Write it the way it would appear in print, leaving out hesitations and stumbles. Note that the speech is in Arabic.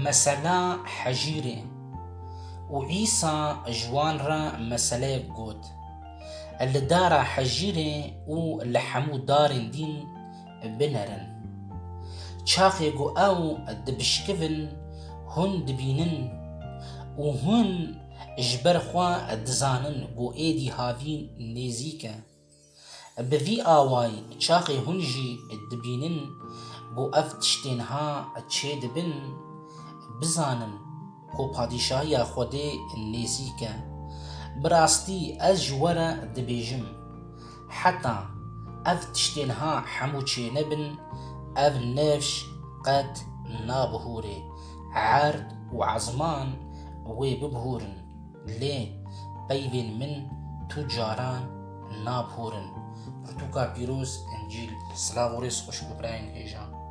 مثلا حجيري وعيسى جوان را مسألة قوت اللي دارا حجيري واللي حمو دارن دين بنرن چاقي قو او دبشكفن هن دبينن وهن جبرخوا دزانن قو ايدي هاوين نيزيكا بذي آواي چاقي هنجي دبينن قو اف تشتينها تشي دبن بزانن قو پادشاهي خوده نيزيكا براستي از جورا دبيجم حتى اف تشتينها حمو چي نبن اف نفش قد نابهوري عرض وعزمان وي ببهورن ليه بيبين من تجاران نابهورن برتوكا بيروز انجيل سلاوريس خوش ببراين هيجان